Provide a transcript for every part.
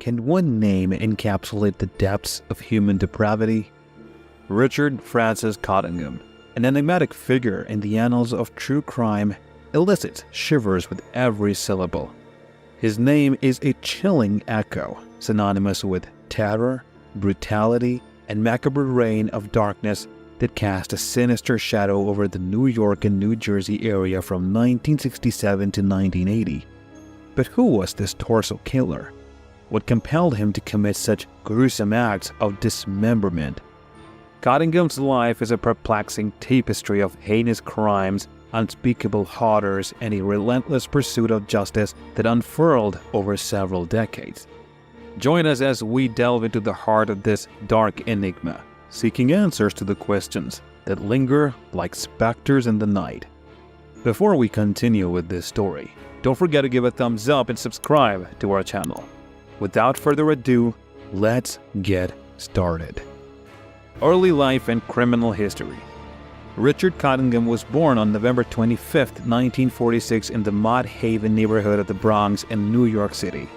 Can one name encapsulate the depths of human depravity? Richard Francis Cottingham, an enigmatic figure in the annals of true crime, elicits shivers with every syllable. His name is a chilling echo, synonymous with terror, brutality, and macabre reign of darkness that cast a sinister shadow over the New York and New Jersey area from 1967 to 1980. But who was this torso killer? What compelled him to commit such gruesome acts of dismemberment? Cottingham's life is a perplexing tapestry of heinous crimes, unspeakable horrors, and a relentless pursuit of justice that unfurled over several decades. Join us as we delve into the heart of this dark enigma, seeking answers to the questions that linger like specters in the night. Before we continue with this story, don't forget to give a thumbs up and subscribe to our channel. Without further ado, let's get started. Early life and criminal history. Richard Cottingham was born on November 25, 1946 in the Mott Haven neighborhood of the Bronx in New York City.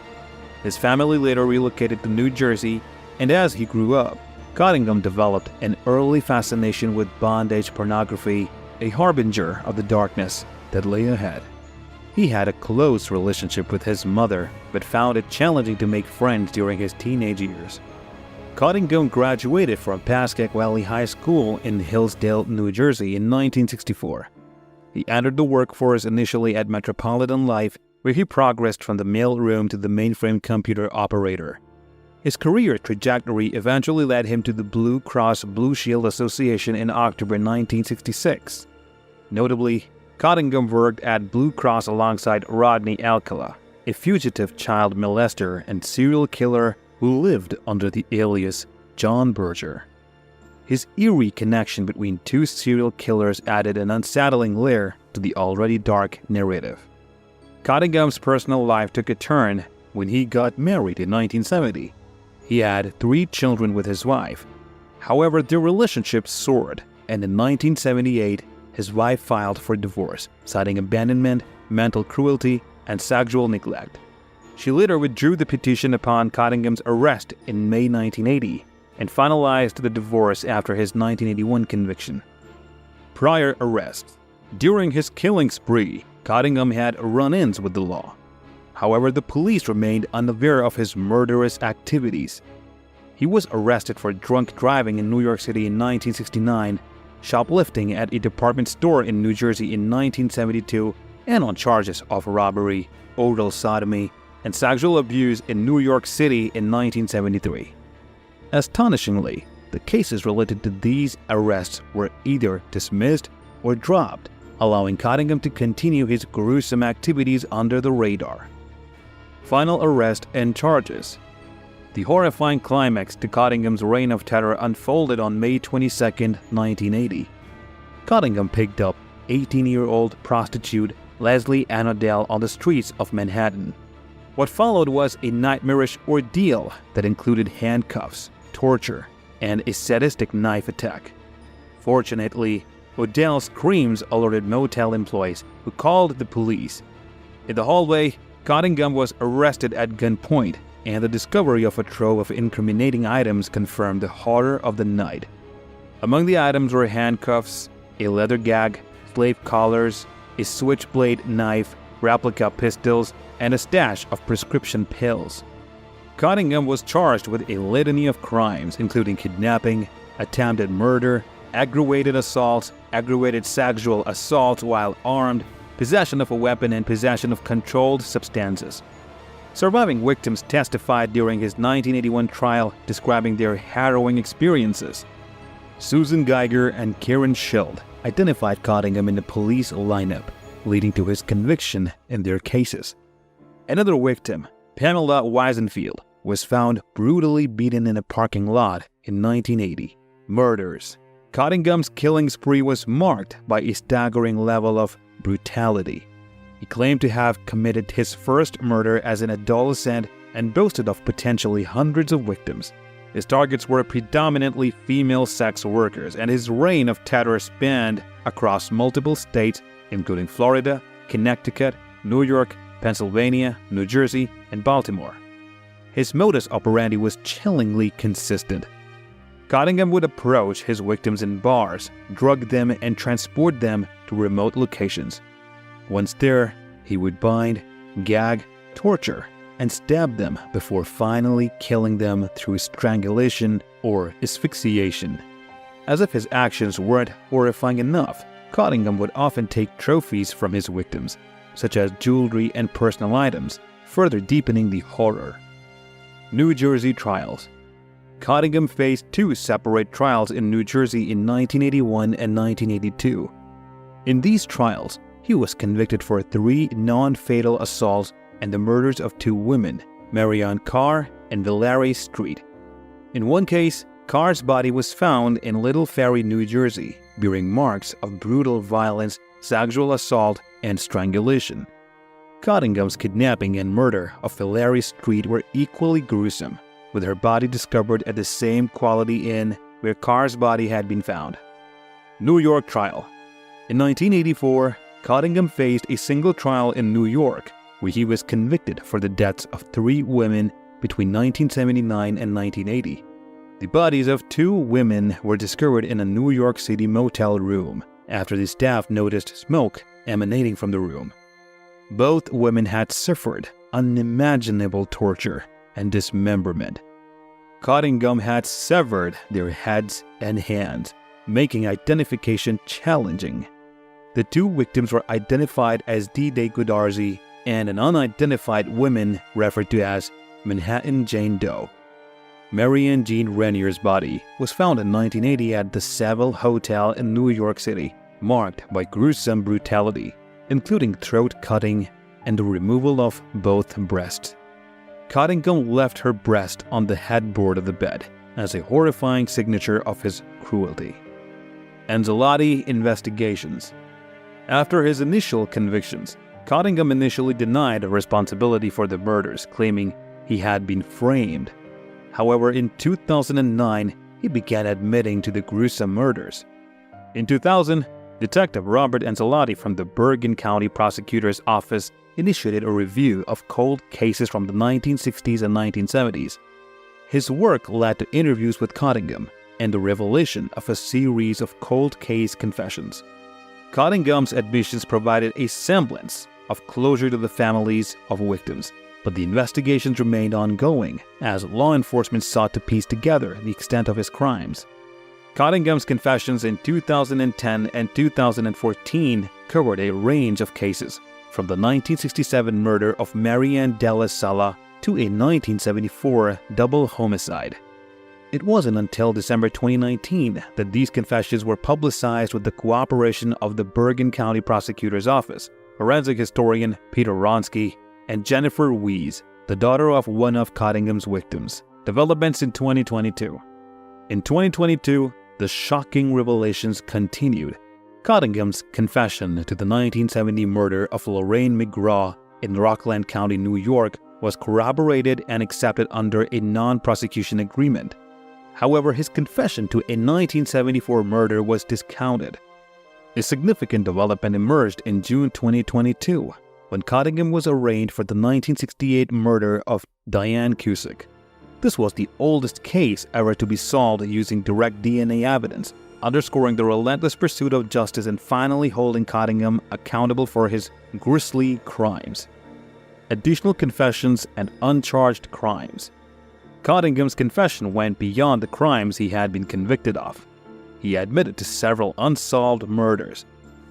His family later relocated to New Jersey, and as he grew up, Cottingham developed an early fascination with bondage pornography, a harbinger of the darkness that lay ahead. He had a close relationship with his mother, but found it challenging to make friends during his teenage years. Cottingham graduated from Pascack Valley High School in Hillsdale, New Jersey in 1964. He entered the workforce initially at Metropolitan Life, where he progressed from the mailroom to the mainframe computer operator. His career trajectory eventually led him to the Blue Cross Blue Shield Association in October 1966. Notably, Cottingham worked at Blue Cross alongside Rodney Alcala, a fugitive child molester and serial killer who lived under the alias John Berger. His eerie connection between two serial killers added an unsettling layer to the already dark narrative. Cottingham's personal life took a turn when he got married in 1970. He had 3 children with his wife. However, their relationship soared, and in 1978, his wife filed for divorce, citing abandonment, mental cruelty, and sexual neglect. She later withdrew the petition upon Cottingham's arrest in May 1980 and finalized the divorce after his 1981 conviction. Prior arrests. During his killing spree, Cottingham had run-ins with the law. However, the police remained unaware of his murderous activities. He was arrested for drunk driving in New York City in 1969, shoplifting at a department store in New Jersey in 1972, and on charges of robbery, oral sodomy, and sexual abuse in New York City in 1973. Astonishingly, the cases related to these arrests were either dismissed or dropped, allowing Cottingham to continue his gruesome activities under the radar. Final arrest and charges. The horrifying climax to Cottingham's reign of terror unfolded on May 22, 1980. Cottingham picked up 18-year-old prostitute Leslie Ann Odell on the streets of Manhattan. What followed was a nightmarish ordeal that included handcuffs, torture, and a sadistic knife attack. Fortunately, Odell's screams alerted motel employees who called the police. In the hallway, Cottingham was arrested at gunpoint, and the discovery of a trove of incriminating items confirmed the horror of the night. Among the items were handcuffs, a leather gag, slave collars, a switchblade knife, replica pistols, and a stash of prescription pills. Cottingham was charged with a litany of crimes, including kidnapping, attempted murder, aggravated assault, aggravated sexual assault while armed, possession of a weapon, and possession of controlled substances. Surviving victims testified during his 1981 trial, describing their harrowing experiences. Susan Geiger and Karen Schild identified Cottingham in the police lineup, leading to his conviction in their cases. Another victim, Pamela Weisenfield, was found brutally beaten in a parking lot in 1980. Murders. Cottingham's killing spree was marked by a staggering level of brutality. He claimed to have committed his first murder as an adolescent and boasted of potentially hundreds of victims. His targets were predominantly female sex workers, and his reign of terror spanned across multiple states, including Florida, Connecticut, New York, Pennsylvania, New Jersey, and Baltimore. his modus operandi was chillingly consistent. Cottingham would approach his victims in bars, drug them, and transport them to remote locations. Once there, he would bind, gag, torture, and stab them before finally killing them through strangulation or asphyxiation. As if his actions weren't horrifying enough, Cottingham would often take trophies from his victims, such as jewelry and personal items, further deepening the horror. New Jersey trials. Cottingham faced 2 separate trials in New Jersey in 1981 and 1982. In these trials, he was convicted for 3 non-fatal assaults and the murders of 2 women, Marianne Carr and Valerie Street. In one case, Carr's body was found in Little Ferry, New Jersey, bearing marks of brutal violence, sexual assault, and strangulation. Cottingham's kidnapping and murder of Valerie Street were equally gruesome, with her body discovered at the same Quality Inn where Carr's body had been found. New York trial. In 1984, Cottingham faced a single trial in New York where he was convicted for the deaths of 3 women between 1979 and 1980. The bodies of 2 women were discovered in a New York City motel room after the staff noticed smoke emanating from the room. Both women had suffered unimaginable torture and dismemberment. Cottingham had severed their heads and hands, making identification challenging. The 2 victims were identified as D-Day Goodarzi and an unidentified woman referred to as Manhattan Jane Doe. Marianne Jean Renier's body was found in 1980 at the Savile Hotel in New York City, marked by gruesome brutality, including throat cutting and the removal of both breasts. Cottingham left her breast on the headboard of the bed as a horrifying signature of his cruelty. Ancelotti investigations. After his initial convictions, Cottingham initially denied responsibility for the murders, claiming he had been framed. However, in 2009, he began admitting to the gruesome murders. In 2000, Detective Robert Ancelotti from the Bergen County Prosecutor's Office initiated a review of cold cases from the 1960s and 1970s. His work led to interviews with Cottingham and the revelation of a series of cold case confessions. Cottingham's admissions provided a semblance of closure to the families of victims, but the investigations remained ongoing as law enforcement sought to piece together the extent of his crimes. Cottingham's confessions in 2010 and 2014 covered a range of cases, from the 1967 murder of Marianne Della Sala to a 1974 double homicide. It wasn't until December 2019 that these confessions were publicized with the cooperation of the Bergen County Prosecutor's Office, forensic historian Peter Ronsky, and Jennifer Weiss, the daughter of one of Cottingham's victims. Developments in 2022. In 2022, the shocking revelations continued. Cottingham's confession to the 1970 murder of Lorraine McGraw in Rockland County, New York, was corroborated and accepted under a non-prosecution agreement. However, his confession to a 1974 murder was discounted. A significant development emerged in June 2022, when Cottingham was arraigned for the 1968 murder of Diane Cusick. This was the oldest case ever to be solved using direct DNA evidence, underscoring the relentless pursuit of justice and finally holding Cottingham accountable for his grisly crimes. Additional confessions and uncharged crimes. Cottingham's confession went beyond the crimes he had been convicted of. He admitted to several unsolved murders.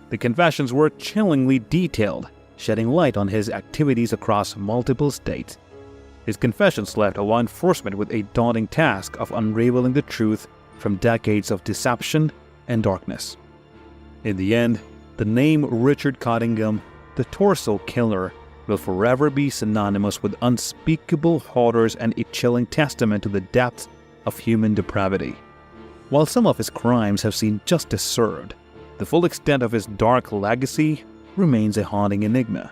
The confessions were chillingly detailed, shedding light on his activities across multiple states. His confessions left law enforcement with a daunting task of unraveling the truth from decades of deception and darkness. In the end, the name Richard Cottingham, the torso killer, will forever be synonymous with unspeakable horrors and a chilling testament to the depths of human depravity. While some of his crimes have seen justice served, the full extent of his dark legacy remains a haunting enigma.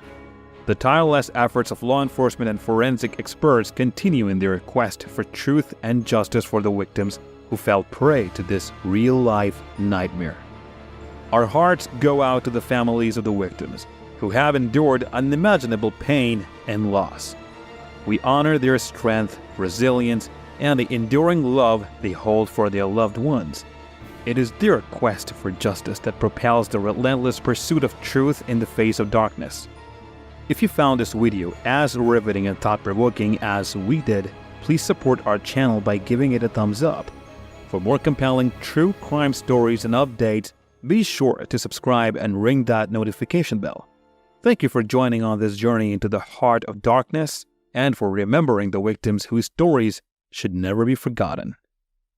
The tireless efforts of law enforcement and forensic experts continue in their quest for truth and justice for the victims who fell prey to this real-life nightmare. Our hearts go out to the families of the victims, who have endured unimaginable pain and loss. We honor their strength, resilience, and the enduring love they hold for their loved ones. It is their quest for justice that propels the relentless pursuit of truth in the face of darkness. If you found this video as riveting and thought-provoking as we did, please support our channel by giving it a thumbs up. For more compelling true crime stories and updates, be sure to subscribe and ring that notification bell. Thank you for joining on this journey into the heart of darkness and for remembering the victims whose stories should never be forgotten.